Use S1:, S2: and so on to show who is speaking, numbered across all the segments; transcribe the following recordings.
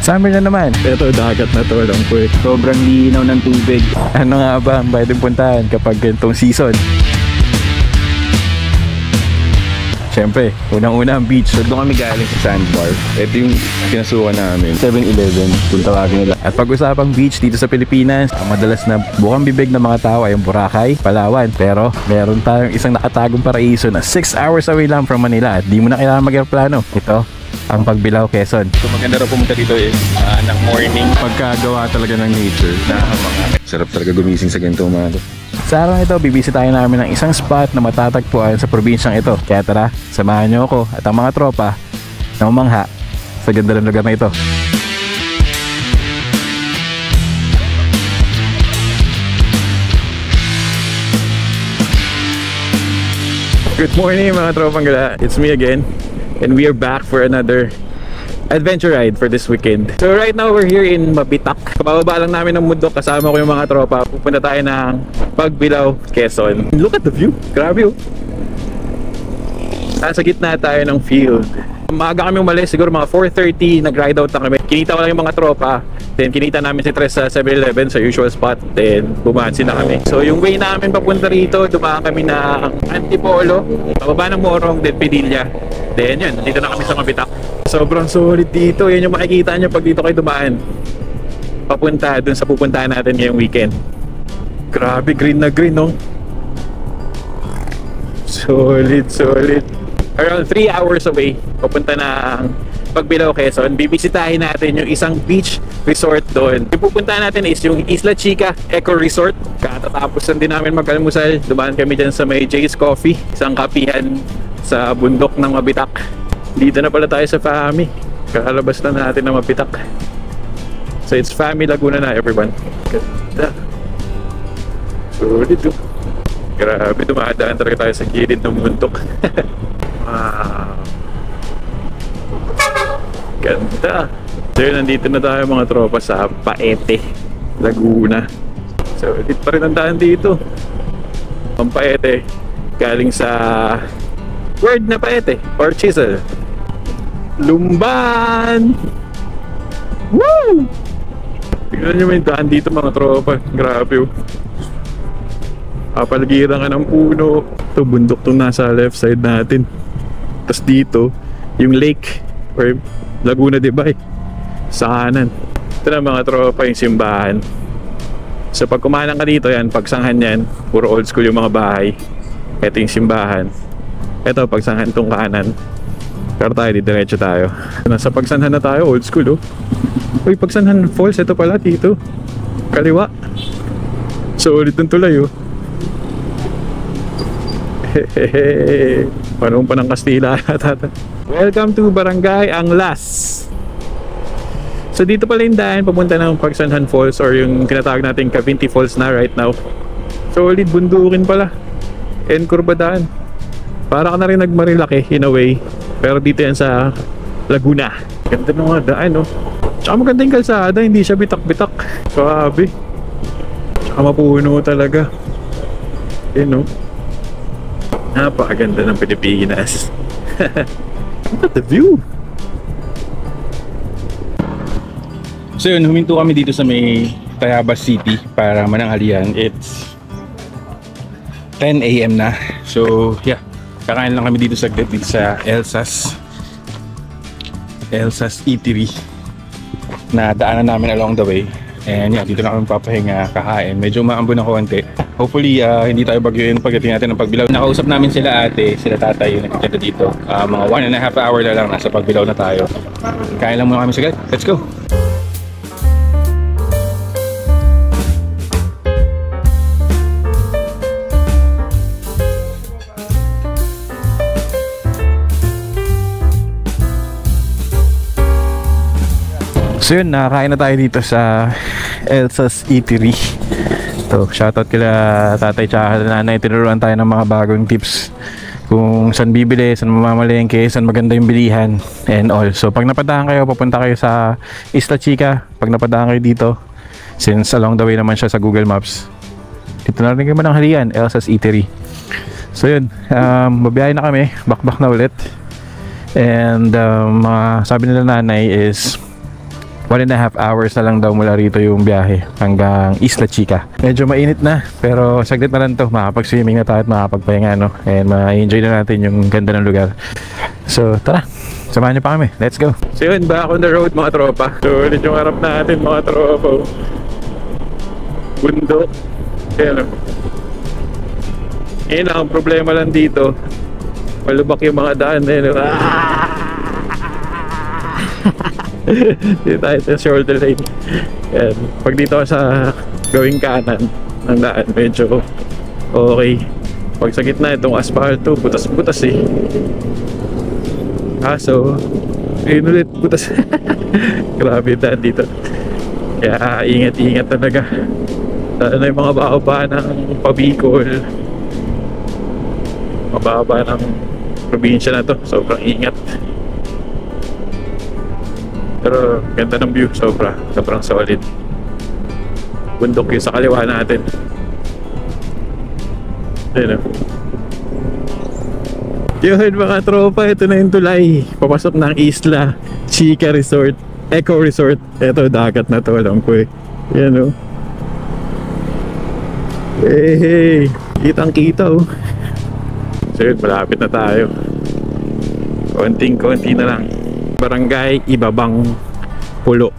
S1: Summer na naman. Ito, dagat na to, lang po.
S2: Sobrang linaw ng tubig.
S1: Ano nga ba ang pwedeng puntahan kapag ganitong season? Siyempre, unang-una ang beach.
S2: So doon kami galing sa sandbar. Ito yung pinasukan namin.
S1: 7-Eleven, kung tawagin nila. At pag-usapang beach dito sa Pilipinas, ang madalas na bukang bibig ng mga tao ay ang Boracay, Palawan. Pero meron tayong isang nakatagong paraiso na 6 hours away lang from Manila at di mo na kailangan mag-aeroplano. Ito, ang Pagbilao, Quezon.
S2: So maganda raw pumunta dito ng morning.
S1: Pagkagawa talaga ng nature.
S2: Sarap talaga gumising sa ganito umaga.
S1: Sa araw ito, bibisitahin namin ang isang spot na matatagpuan sa probinsyang ito. Kaya tara, samahan niyo ako at ang mga tropa na umangha sa ganda ng lugar na ito. Good morning mga tropang gala. It's me again. And we are back for another adventure ride for this weekend. So right now we're here in Mabitak. Kabababa lang namin ng Mundok, kasama ko yung mga tropa. Pupunta tayo ng Pagbilao, Quezon. Look at the view, grabe oh. Nasa gitna tayo ng field. Maaga kami umalis, siguro mga 4:30, nag-ride out na kami. Kinita ko lang yung mga tropa. Then kinita namin si Tres sa 7-Eleven sa usual spot. Then bumansi na kami. So yung way namin papunta rito, dumaan kami ng Antipolo, pababa ng Morong, then Padilla. Then yun, dito na kami sa Mabitak. Sobrang solid dito. Yan yung makikita nyo pag dito kayo dumaan. Papunta dun sa pupuntahan natin ngayong weekend. Grabe, green na green, no? Solid, solid. Around 3 hours away, papunta ng Pagbilao, Quezon. Bibisitahin natin yung isang beach resort doon. Yung pupuntahan natin is yung Isla Chica Eco Resort. Katatapos din namin mag-almusal. Dumaan kami dyan sa may Jay's Coffee, isang kapihan sa bundok ng Mabitak. Dito na pala tayo sa Fami. Kakalabas na natin ng Mabitak. So it's Fami Laguna na, everyone. Ganda. Solid oh. Grabe, dumadaan talaga tayo sa gilid ng bundok. Wow. Ganda. So yun, nandito na tayo mga tropa sa Paete, Laguna. So ulit pa rin ang daan dito. Ang Paete galing sa word na Paete or chisel. Lumban! Woo! Tignan nyo may daan dito mga tropa. Grabe oh. Kapaligiran ka ng puno. Ito bundok itong nasa left side natin. Tapos dito yung lake or Laguna de Bay sa kanan. Ito na mga tropa yung simbahan. So pag kumanan ka dito yan, pagsanghan yan, puro old school yung mga bahay. Ito yung simbahan. Ito pagsanghan itong kanan. Pero tayo, diretso tayo. Nasa pagsanhan na tayo, old school oh. Uy, pagsanhan falls, ito pala dito. Kaliwa. So ulit ng tulay oh. Hehehe. Panahon pa ng Kastila. Welcome to Barangay Anglas. So dito pala yung daan papunta ng Pagsanhan Falls or yung tinatawag natin Cavinti Falls na right now. Solid bundukin pala. And kurbadaan. Para ka na rin nagmarilaki in a way. Pero dito yan sa Laguna. Ganda ng mga daan no. Tsaka maganda yung kalsada, hindi siya bitak-bitak. Swabe. Tsaka mapuno talaga. Yan no. Napakaganda ng Pilipinas. Look at the view. So yun, huminto kami dito sa may Tayabas City para mananghalian. It's 10 AM na. So yeah, kakain lang kami dito sa Elsas Eatery na daanan namin along the way. And yeah, dito na kami papahinga, kakain. Medyo maambon na konti. Hopefully, hindi tayo bagyuin pagdating natin ng Pagbilao. Nakausap namin sila ate, sila tatay yung nakikita dito. Mga 1.5 hour na lang, nasa Pagbilao na tayo. Kain lang muna kami sagad. Let's go! So yun, nakakain na tayo dito sa Elsas Eatery. So, shoutout kila tatay tsaka nanay. Tinuruan tayo ng mga bagong tips kung saan bibili, saan mamamalengke, saan maganda yung bilihan and all. So pag napadahan kayo, papunta kayo sa Isla Chica. Pag napadahan kayo dito, since along the way naman siya sa Google Maps, dito na rin kayo mananghalian, Elsas Eatery. So yun, babiyahin na kami, back na ulit. And mga sabi nila nanay is 1.5 hours na lang daw mula rito yung biyahe hanggang Isla Chica. Medyo mainit na, pero saglit na lang to. Makapag-swimming na tayo at makapagpahinga, no? And ma-enjoy na natin yung ganda ng lugar. So tara, samahan niyo pa kami. Let's go. So yun, back on the road mga tropa. So ulit yung harap natin mga tropa. Bundok. Ayan o. Ngayon ang problema lang dito, malubak yung mga daan. Ayan o. Dito tayo sa shoulder lane. Ayan. Pag dito ka sa gawing kanan ng daan, medyo okay. Pag sa gitna itong asfalto, butas-butas eh. So ayun ulit, butas. Grabe daan dito. Kaya ingat-ingat talaga. Lalo na yung mga baba ng Pabicol, mababa ng probinsya na to, sobrang ingat. Pero ganda ng view, sobrang solid. Bundok yung sa kaliwa natin. Ayun o. Yun mga tropa, ito na yung tulay papasok ng Isla Chica Resort, Eco Resort. Ito, dagat na to, alam ko eh. Yan o. Hey, kitang kita o. So yun, malapit na tayo. Konting-konti na lang. Barangay Ibabang Pulo,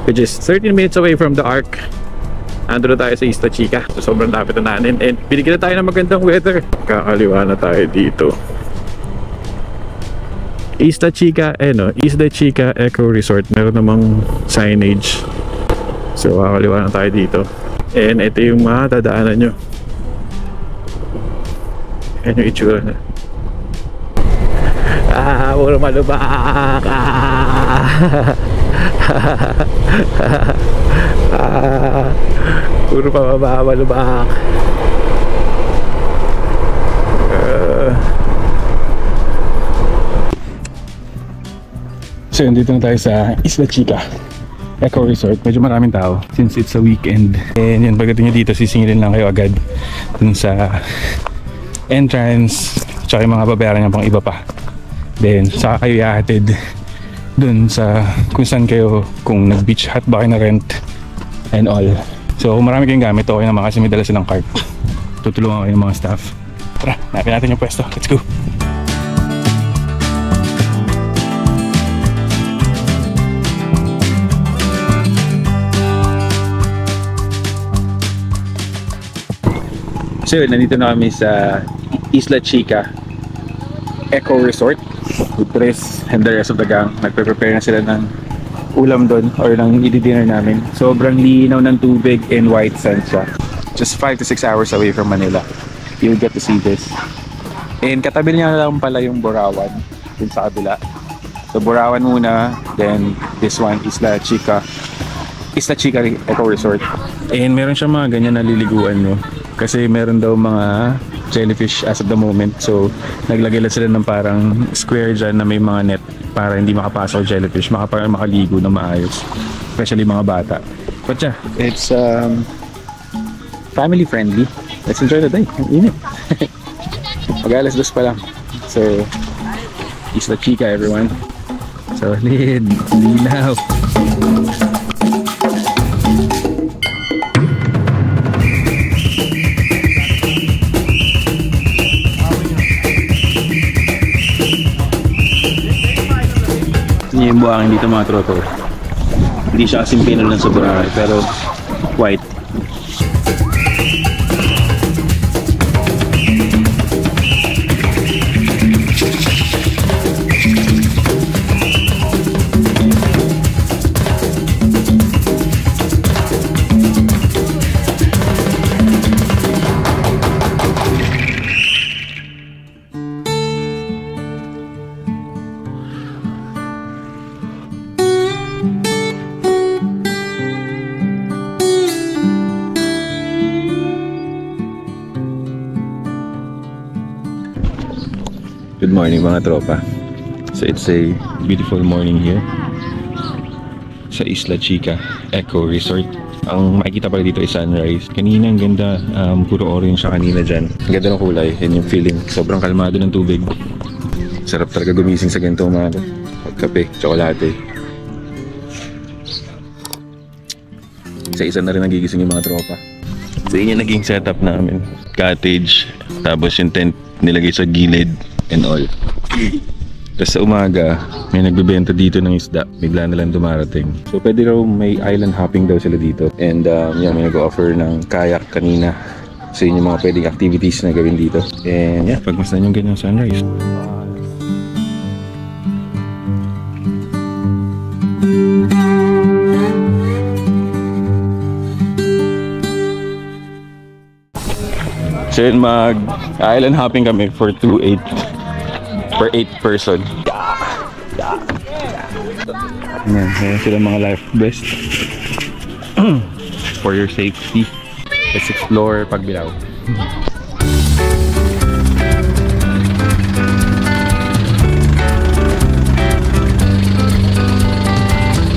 S1: which is 13 minutes away from the Arc. Ando na tayo sa Isla Chica. So sobrang lapit na natin. And binigyan na tayo ng magandang weather. Kakaliwa na tayo dito. Isla Chica, no? Isla Chica Eco Resort. Meron namang signage. So kakaliwa na tayo dito. And ito yung mga dadaanan nyo. Ayan yung itsura na. Puro malubak. Puro pababa, malubak. So yun, dito na tayo sa Isla Chica Eco Resort. Medyo maraming tao since it's a weekend. And yun, pagdating nyo dito, sisingilin lang kayo agad dun sa entrance, tsaka yung mga babayaran nyo pang iba pa. Then saka kayo ihahatid dun sa kung saan kayo, kung nag-beach hut ba kayo na rent and all. So kung marami kayong gamit, okay naman kasi may dala silang cart. Tutulungan kayo ng mga staff. Tara, hanapin natin yung pwesto. Let's go! So nandito na kami sa Isla Chica Eco Resort with Chris and the rest of the gang. Nagpe-prepare na sila ng ulam doon or ng i-dinner namin. Sobrang linaw ng tubig and white sand siya. Just 5 to 6 hours away from Manila. You'll get to see this. And katabi niya lang pala yung Borawan dun sa kabila. So Borawan muna, then this one, Isla Chica Eco Resort. And meron siya mga ganyan na liliguan nyo. Kasi meron daw mga jellyfish as of the moment. So naglagay lang sila ng parang square dyan na may mga net para hindi makapasok jellyfish, makaligo na maayos, especially mga bata. But yeah, it's family friendly. Let's enjoy the day. Ang init. Mag-alas 2 pa lang. So Isla Chica, everyone. Solid, linaw. Yung buhangin dito mga troto, hindi siya kasing pinal ng sobrang, pero white. Good morning mga tropa. So it's a beautiful morning here sa Isla Chica Eco Resort. Ang makikita pala dito ay sunrise. Kanina ang ganda, puro orange siya kanina dyan. Ang ganda ng kulay, yan yung feeling. Sobrang kalmado ng tubig. Sarap talaga gumising sa ganito umaga. Kape, tsokolate.
S2: Isa-isa na rin nagigising yung mga tropa. So yun yung naging setup namin. Cottage, tapos yung tent nilagay sa gilid and all. Tapos sa umaga, may nagbebenta dito ng isda. Bigla na lang dumarating. So pwede raw may island hopping daw sila dito. And yan, may nag-offer ng kayak kanina. So yun yung mga pwedeng activities na gawin dito. And yeah, pagmasdan yung ganyang sunrise. So yun, mag-island hopping kami for 2.8 per 8 person. Yan sila mga life vest for your safety. Let's explore Pagbilao.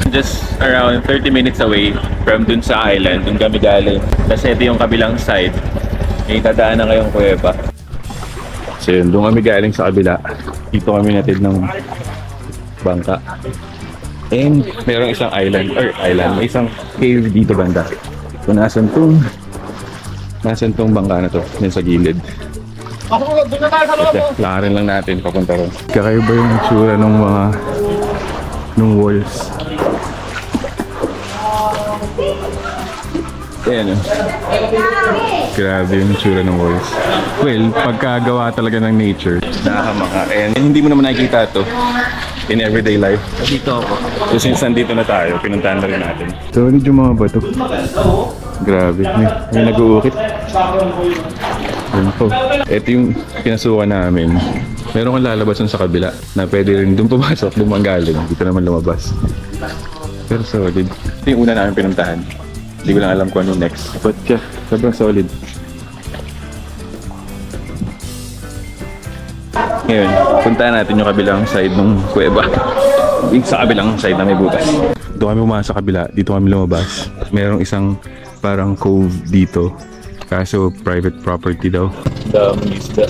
S2: Just around 30 minutes away from dun sa island, dun kami galing. Tapos ito yung kabilang side. May dadaanan kayong kuweba. So yun, doon kami galing sa kabila. Dito kami natid ng bangka. And mayroong isang island, may isang cave dito banda. So nasan tong bangka na to, yun sa gilid. Okay, lakarin lang natin papunta ron. Kakaiba yung tsura nung walls. Ayan o. Grabe yung tsura ng walls. Well, pagkagawa talaga ng nature, nakakamaka. And hindi mo naman nakikita ito in everyday life. Dito ako. So since nandito na tayo, pinuntahan na rin natin. Solid yung mga bato. Grabe. May nag-uukit. Ito yung pinasukan namin. Meron kang lalabas sa kabila na pwede rin doon pumasok, doon manggaling. Dito naman lumabas. Pero solid. Ito yung una namin pinuntahan. Hindi ko lang alam kung ano next. But yeah, sobrang solid. Ngayon, puntahan natin yung kabilang side ng kuweba. Yung sa kabilang side na may butas. Dito kami pumasok sa kabila, dito kami lumabas. Merong isang parang cove dito. Kaso private property daw. Daming isda.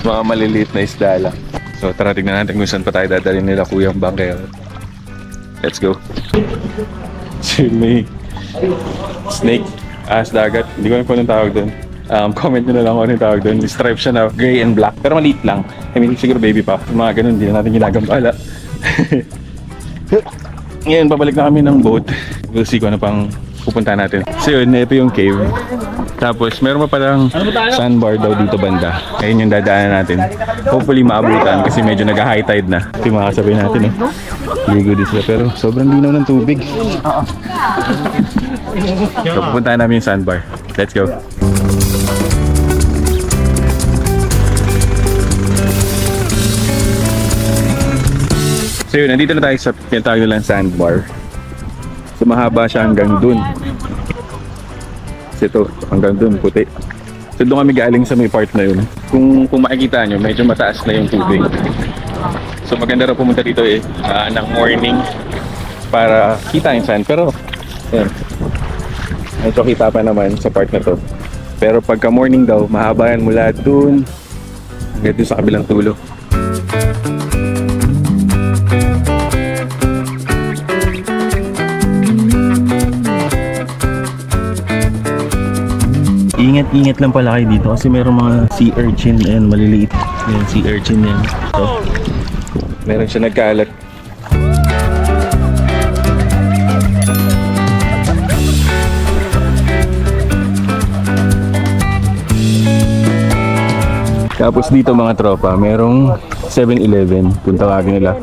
S2: Mga maliliit na isda lang. So tara, tignan natin kung saan pa tayo dadalhin nila Kuyang Bangkero. Let's go. So may snake, ass dagat. Hindi ko alam kung anong tawag doon. Comment nyo na lang kung anong tawag doon. Stripe siya na gray and black. Pero maliit lang. I mean, siguro baby pa. Mga ganun, hindi na natin ginagambala. Ngayon, babalik na kami ng boat. We'll see kung ano pang pupunta natin. So yun, ito yung cave. Tapos meron pa palang sandbar daw dito banda. Ayun yung dadaanan natin. Hopefully maabutan kasi medyo nag-high tide na. Ito yung makasabay natin eh. Ligo din sila pero sobrang linaw ng tubig. So pupuntahan namin yung sandbar. Let's go. So yun, nandito na tayo sa pinatawag nilang sandbar. So mahaba siya hanggang dun. Ito, hanggang dun, puti. So doon kami galing sa may part na yun. Kung makikita nyo, medyo mataas na yung tubig. So maganda rin pumunta dito ng morning para kita yung sand. Pero, yun. Medyo kita pa naman sa part na to. Pero pagka morning daw, mahaba yan mula dun hanggang dun sa kabilang tulo. Ingat-ingat lang pala kayo dito kasi meron mga sea urchin and maliliit. Yan, sea urchin yan. So, meron siya nagkalat. Tapos dito mga tropa, merong 7-Eleven, kung tawagin nila,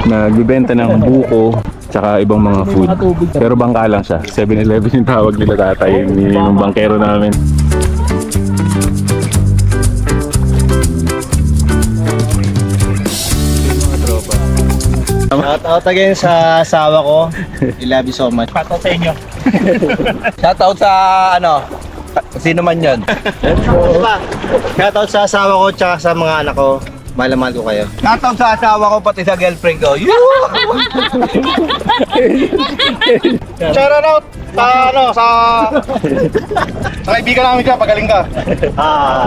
S2: nagbibenta ng buko tsaka ibang mga food. Pero bangka lang siya. 7-Eleven yung tawag nila tatay ng bangkero namin.
S3: Shout out again sa asawa ko. I love you so much. Shout out sa inyo. Shout out sa sino man yun. Shout out sa asawa ko tsaka sa mga anak ko. Mahal na mahal ko kayo. Shout out sa asawa ko pati sa girlfriend ko. Shout out sa kaibigan namin ka, pagaling ka.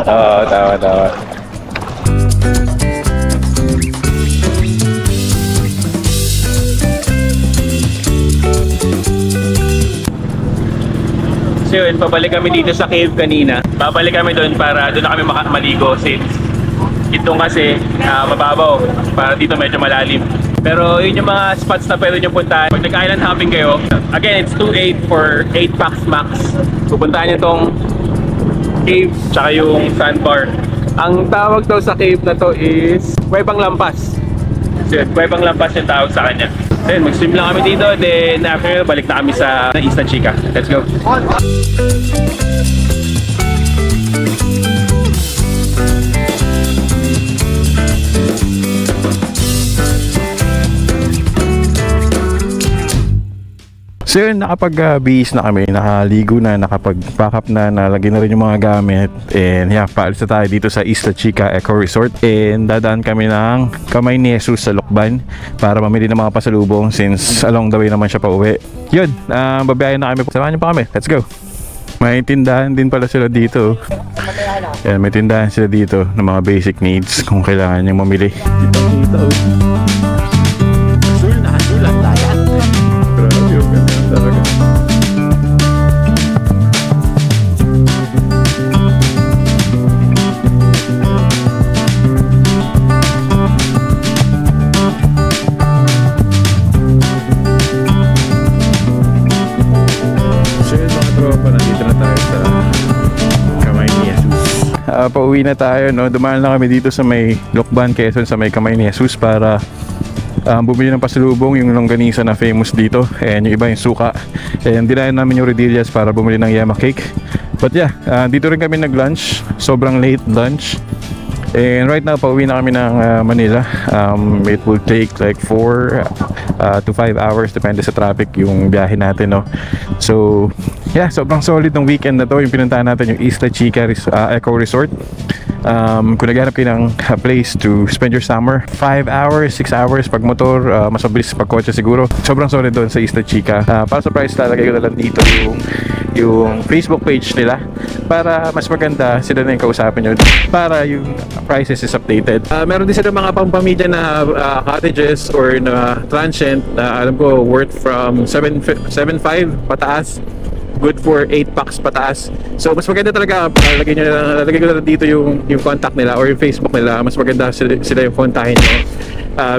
S2: Tawa.
S1: ngayon, pabalik kami dito sa cave kanina. Babalik kami doon para doon na kami maligo since ito kasi mababaw, para dito medyo malalim. Pero yun yung mga spots na pwede nyo puntahan. Pag nag-island hopping kayo, again, it's 2.8 for 8 packs max. Pupuntahan nyo tong cave tsaka yung sandbar. Ang tawag daw sa cave na to is Cuevang Lampas. So, Cuevang Lampas yung tawag sa kanya. Then mag-swim lang kami dito, then after balik na kami sa Isla Chica. Let's go!
S2: So yun, nakapag-bihis na kami, nakaligo na, nakapag-pack up na, nalagyan na rin yung mga gamit. And yeah, paalis na tayo dito sa Isla Chica Eco Resort. And dadaan kami ng Kamay ni Jesus sa Lokban para mamili ng mga pasalubong since along the way naman siya pa uwi. Yun, babiyahin na kami. Samahan niyo pa kami, let's go! May tindahan din pala sila dito. Yan, may tindahan sila dito ng mga basic needs kung kailangan niyang mamili. Dito. Asul na asul ang layan. Grabe yung ganda talaga. Pauwi na tayo, no? Dumaan na kami dito sa may Lokban, Quezon, sa may Kamay ni Jesus para bumili ng pasalubong, yung longganisa na famous dito, and yung iba yung suka, and dinayan namin yung Rodillas para bumili ng yama cake. But yeah, dito rin kami nag-lunch, sobrang late lunch, and right now pauwi na kami ng Manila. It will take like 4 to 5 hours depende sa traffic yung biyahe natin, no? So yeah, sobrang solid ng weekend na to. Yung pinuntahan natin yung Isla Chica Eco Resort. Kung naghanap kayo ng place to spend your summer, 5 hours, 6 hours pag motor, mas mabilis pag kotse siguro. Sobrang solid doon sa Isla Chica. Para sa price, lalagay ko na lang dito yung Facebook page nila para mas maganda sila na yung kausapin nyo para yung prices is updated. Meron din sila mga pampamilya na cottages or na transient na alam ko worth from 7.5 pataas, good for 8 packs pataas. So mas maganda talaga, lalagay ko na dito yung contact nila or yung Facebook nila. Mas maganda sila yung kontahin nyo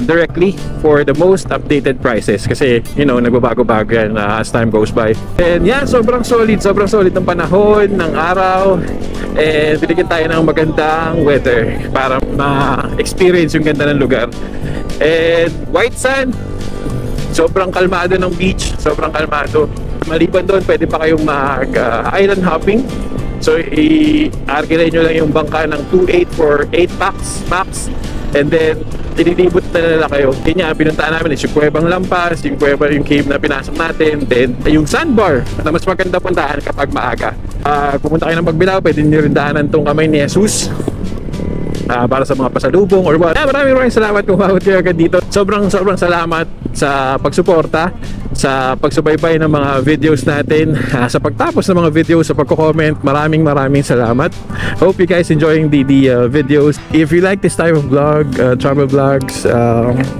S2: directly for the most updated prices kasi you know nagbabago-bago yan as time goes by. And yeah, sobrang solid ng panahon, ng araw, and binigyan tayo ng magandang weather para ma-experience yung ganda ng lugar. And white sand, sobrang kalmado ng beach, sobrang kalmado. Maliban doon, pwede pa kayong mag-island hopping. So, i-argilay nyo lang yung bangka ng 2.8 for 8 packs max. And then, tinilibot na nila kayo. Yun nga, pinuntaan namin is yung Cuevang Lampas, yung cave na pinasok natin. Then, yung sandbar na mas maganda puntahan kapag maaga. Pumunta kayo ng Pagbilao, pwede nyo rin daanan tong Kamay ni Jesus. Para sa mga pasalubong or what. Maraming salamat kung umabot kayo agad dito. Sobrang salamat sa pagsuporta, sa pagsubaybay ng mga videos natin, sa pagtapos ng mga videos, sa pagko-comment. Maraming salamat. Hope you guys enjoying the videos. If you like this type of vlog, travel vlogs,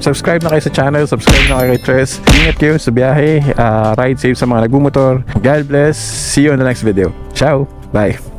S2: subscribe na kayo sa channel, subscribe na kayo kay Tres. Ingat kayo sa biyahe, ride safe sa mga nagbumotor. God bless. See you on the next video. Ciao. Bye.